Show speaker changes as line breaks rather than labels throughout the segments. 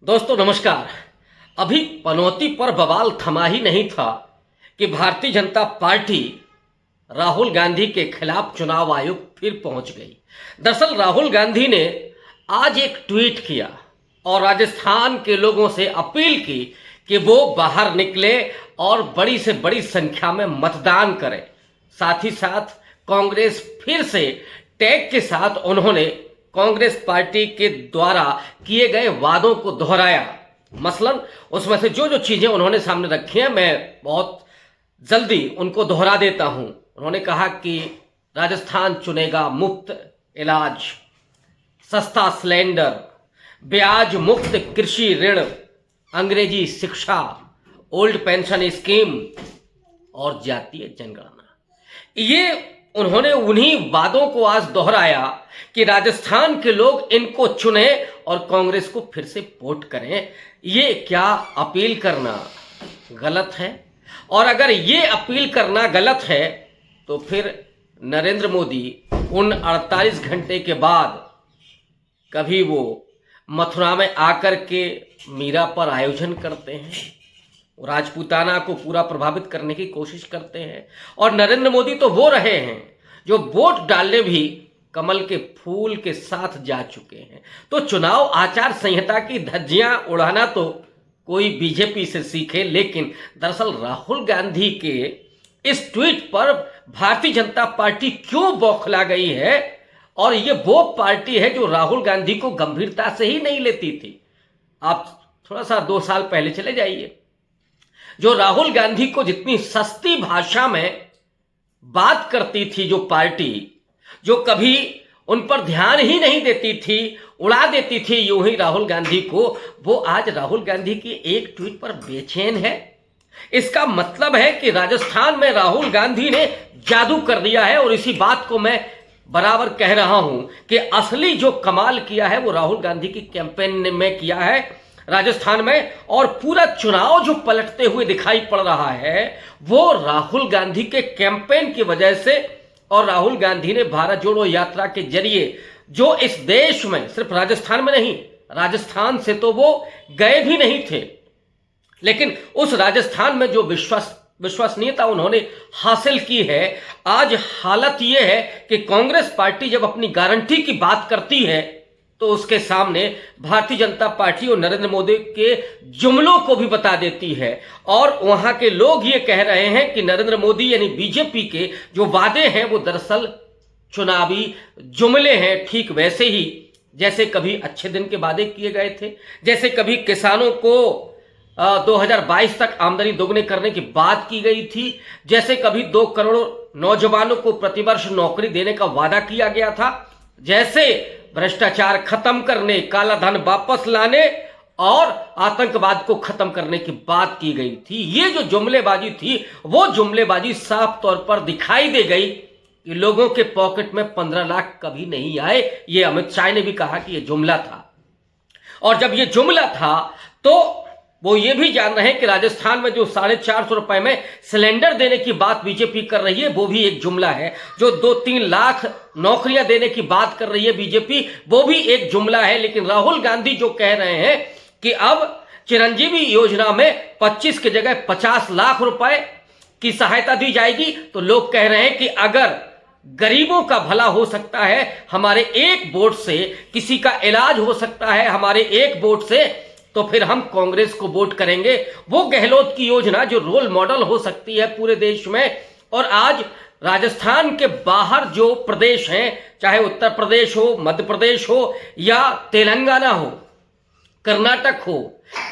दोस्तों नमस्कार। अभी पनौती पर बवाल थमा ही नहीं था कि भारतीय जनता पार्टी राहुल गांधी के खिलाफ चुनाव आयोग फिर पहुंच गई। दरअसल राहुल गांधी ने आज एक ट्वीट किया और राजस्थान के लोगों से अपील की कि वो बाहर निकले और बड़ी से बड़ी संख्या में मतदान करें। साथ ही साथ कांग्रेस फिर से टैग के साथ उन्होंने कांग्रेस पार्टी के द्वारा किए गए वादों को दोहराया। मसलन उसमें से जो जो चीजें उन्होंने सामने रखी हैं मैं बहुत जल्दी उनको दोहरा देता हूं। उन्होंने कहा कि राजस्थान चुनेगा मुफ्त इलाज, सस्ता सिलेंडर, ब्याज मुक्त कृषि ऋण, अंग्रेजी शिक्षा, ओल्ड पेंशन स्कीम और जातीय जनगणना। ये उन्होंने उन्हीं वादों को आज दोहराया कि राजस्थान के लोग इनको चुने और कांग्रेस को फिर से वोट करें। ये क्या अपील करना गलत है? और अगर ये अपील करना गलत है तो फिर नरेंद्र मोदी उन 48 घंटे के बाद कभी वो मथुरा में आकर के मीरा पर आयोजन करते हैं, राजपूताना को पूरा प्रभावित करने की कोशिश करते हैं। और नरेंद्र मोदी तो वो रहे हैं जो वोट डालने भी कमल के फूल के साथ जा चुके हैं। तो चुनाव आचार संहिता की धज्जियां उड़ाना तो कोई बीजेपी से सीखे, लेकिन दरअसल राहुल गांधी के इस ट्वीट पर भारतीय जनता पार्टी क्यों बौखला गई है? और ये वो पार्टी है जो राहुल गांधी को गंभीरता से ही नहीं लेती थी। आप थोड़ा सा 2 साल पहले चले जाइए, जो राहुल गांधी को जितनी सस्ती भाषा में बात करती थी, जो पार्टी जो कभी उन पर ध्यान ही नहीं देती थी, उड़ा देती थी यूं ही राहुल गांधी को, वो आज राहुल गांधी की एक ट्वीट पर बेचैन है। इसका मतलब है कि राजस्थान में राहुल गांधी ने जादू कर दिया है। और इसी बात को मैं बराबर कह रहा हूं कि असली जो कमाल किया है वो राहुल गांधी की कैंपेन में किया है राजस्थान में। और पूरा चुनाव जो पलटते हुए दिखाई पड़ रहा है वो राहुल गांधी के कैंपेन की वजह से। और राहुल गांधी ने भारत जोड़ो यात्रा के जरिए जो इस देश में, सिर्फ राजस्थान में नहीं, राजस्थान से तो वो गए भी नहीं थे, लेकिन उस राजस्थान में जो विश्वसनीयता उन्होंने हासिल की है, आज हालत यह है कि कांग्रेस पार्टी जब अपनी गारंटी की बात करती है तो उसके सामने भारतीय जनता पार्टी और नरेंद्र मोदी के जुमलों को भी बता देती है। और वहां के लोग ये कह रहे हैं कि नरेंद्र मोदी यानी बीजेपी के जो वादे हैं वो दरअसल चुनावी जुमले हैं, ठीक वैसे ही जैसे कभी अच्छे दिन के वादे किए गए थे, जैसे कभी किसानों को 2022 तक आमदनी दोगुनी करने की बात की गई थी, जैसे कभी 2 करोड़ नौजवानों को प्रतिवर्ष नौकरी देने का वादा किया गया था, जैसे भ्रष्टाचार खत्म करने, काला धन वापस लाने और आतंकवाद को खत्म करने की बात की गई थी। ये जो जुमलेबाजी थी वो जुमलेबाजी साफ तौर पर दिखाई दे गई कि लोगों के पॉकेट में 15 लाख कभी नहीं आए। ये अमित शाह ने भी कहा कि ये जुमला था। और जब ये जुमला था तो वो ये भी जान रहे हैं कि राजस्थान में जो 450 रुपए में सिलेंडर देने की बात बीजेपी कर रही है वो भी एक जुमला है, जो 2-3 लाख नौकरियां देने की बात कर रही है बीजेपी वो भी एक जुमला है। लेकिन राहुल गांधी जो कह रहे हैं कि अब चिरंजीवी योजना में 25 की जगह 50 लाख रुपए की सहायता दी जाएगी, तो लोग कह रहे हैं कि अगर गरीबों का भला हो सकता है हमारे एक वोट से, किसी का इलाज हो सकता है हमारे एक वोट से, तो फिर हम कांग्रेस को वोट करेंगे। वो गहलोत की योजना जो रोल मॉडल हो सकती है पूरे देश में। और आज राजस्थान के बाहर जो प्रदेश हैं, चाहे उत्तर प्रदेश हो, मध्य प्रदेश हो या तेलंगाना हो, कर्नाटक हो,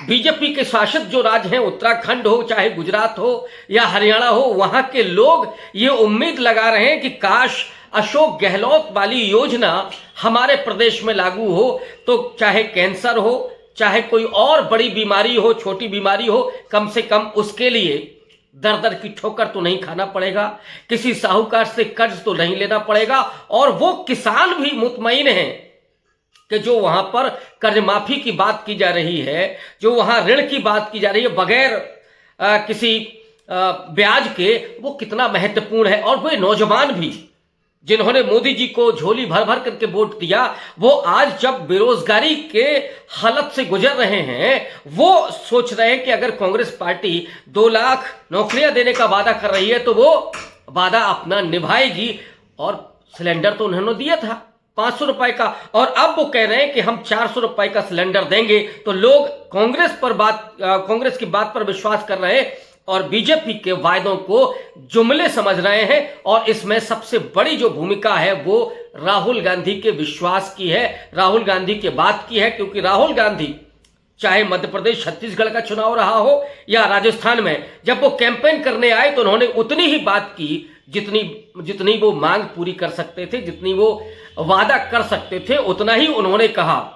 बीजेपी के शासित जो राज्य हैं, उत्तराखंड हो, चाहे गुजरात हो या हरियाणा हो, वहां के लोग ये उम्मीद लगा रहे हैं कि काश अशोक गहलोत वाली योजना हमारे प्रदेश में लागू हो, तो चाहे कैंसर हो, चाहे कोई और बड़ी बीमारी हो, छोटी बीमारी हो, कम से कम उसके लिए दर दर की ठोकर तो नहीं खाना पड़ेगा, किसी साहूकार से कर्ज तो नहीं लेना पड़ेगा। और वो किसान भी मुतमईन हैं कि जो वहां पर कर्ज माफी की बात की जा रही है, जो वहां ऋण की बात की जा रही है बगैर किसी ब्याज के, वो कितना महत्वपूर्ण है। और वो नौजवान भी जिन्होंने मोदी जी को झोली भर भर करके वोट दिया, वो आज जब बेरोजगारी के हालत से गुजर रहे हैं, वो सोच रहे हैं कि अगर कांग्रेस पार्टी 2 लाख नौकरियां देने का वादा कर रही है तो वो वादा अपना निभाएगी। और सिलेंडर तो उन्होंने दिया था 500 रुपए का, और अब वो कह रहे हैं कि हम 400 रुपए का सिलेंडर देंगे। तो लोग कांग्रेस की बात पर विश्वास कर रहे हैं और बीजेपी के वायदों को जुमले समझ रहे हैं। और इसमें सबसे बड़ी जो भूमिका है वो राहुल गांधी के विश्वास की है, राहुल गांधी के बात की है। क्योंकि राहुल गांधी चाहे मध्य प्रदेश छत्तीसगढ़ का चुनाव रहा हो या राजस्थान में, जब वो कैंपेन करने आए तो उन्होंने उतनी ही बात की जितनी वो मांग पूरी कर सकते थे, जितनी वो वादा कर सकते थे, उतना ही उन्होंने कहा।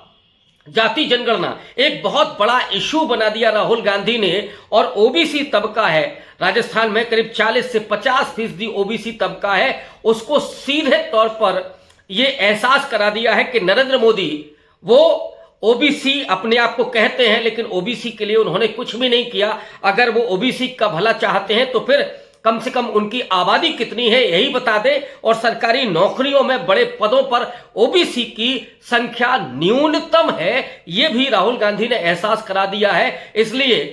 जाति जनगणना एक बहुत बड़ा इशू बना दिया राहुल गांधी ने। और ओबीसी तबका है राजस्थान में, करीब 40 से 50% ओबीसी तबका है, उसको सीधे तौर पर यह एहसास करा दिया है कि नरेंद्र मोदी वो ओबीसी अपने आप को कहते हैं, लेकिन ओबीसी के लिए उन्होंने कुछ भी नहीं किया। अगर वो ओबीसी का भला चाहते हैं तो फिर कम से कम उनकी आबादी कितनी है यही बता दें, और सरकारी नौकरियों में बड़े पदों पर ओबीसी की संख्या न्यूनतम है, यह भी राहुल गांधी ने एहसास करा दिया है। इसलिए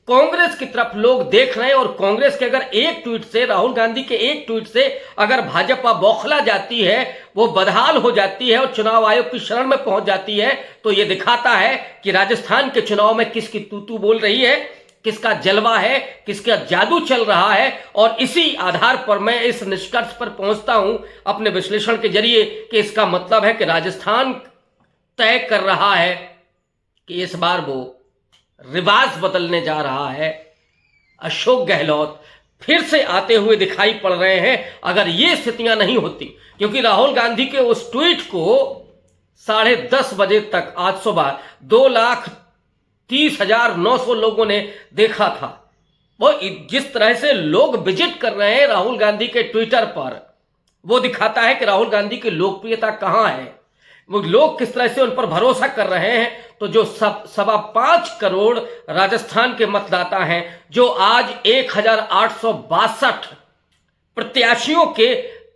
कांग्रेस की तरफ लोग देख रहे हैं, और कांग्रेस के अगर एक ट्वीट से, राहुल गांधी के एक ट्वीट से अगर भाजपा बौखला जाती है, वो बदहाल हो जाती है और चुनाव आयोग की शरण में पहुंच जाती है, तो ये दिखाता है कि राजस्थान के चुनाव में किसकी तूतू बोल रही है, किसका जलवा है, किसका जादू चल रहा है। और इसी आधार पर मैं इस निष्कर्ष पर पहुंचता हूं अपने विश्लेषण के जरिए कि इसका मतलब है कि राजस्थान तय कर रहा है कि इस बार वो रिवाज बदलने जा रहा है। अशोक गहलोत फिर से आते हुए दिखाई पड़ रहे हैं। अगर ये स्थितियां नहीं होती, क्योंकि राहुल गांधी के उस ट्वीट को 10:30 बजे तक आज सुबह 2,30,900 लोगों ने देखा था। वो जिस तरह से लोग विजिट कर रहे हैं राहुल गांधी के ट्विटर पर, वो दिखाता है कि राहुल गांधी की लोकप्रियता कहां है, वो लोग किस तरह से उन पर भरोसा कर रहे हैं। तो जो 5.25 करोड़ राजस्थान के मतदाता हैं, जो आज 1,862 प्रत्याशियों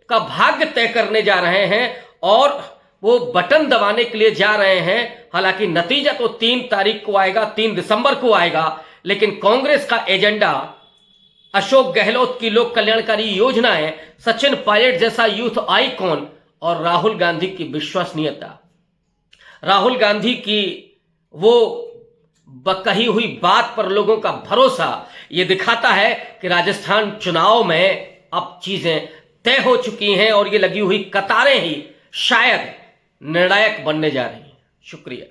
का भाग्य तय करने जा रहे हैं और वो बटन दबाने के लिए जा रहे हैं। हालांकि नतीजा तो 3 तारीख को आएगा, 3 दिसंबर को आएगा, लेकिन कांग्रेस का एजेंडा अशोक गहलोत की लोक कल्याणकारी योजनाएं, सचिन पायलट जैसा यूथ आइकॉन और राहुल गांधी की विश्वसनीयता, राहुल गांधी की वो कही हुई बात पर लोगों का भरोसा, ये दिखाता है कि राजस्थान चुनाव में अब चीजें तय हो चुकी हैं और ये लगी हुई कतारें ही शायद निर्णायक बनने जा रही हैं। शुक्रिया।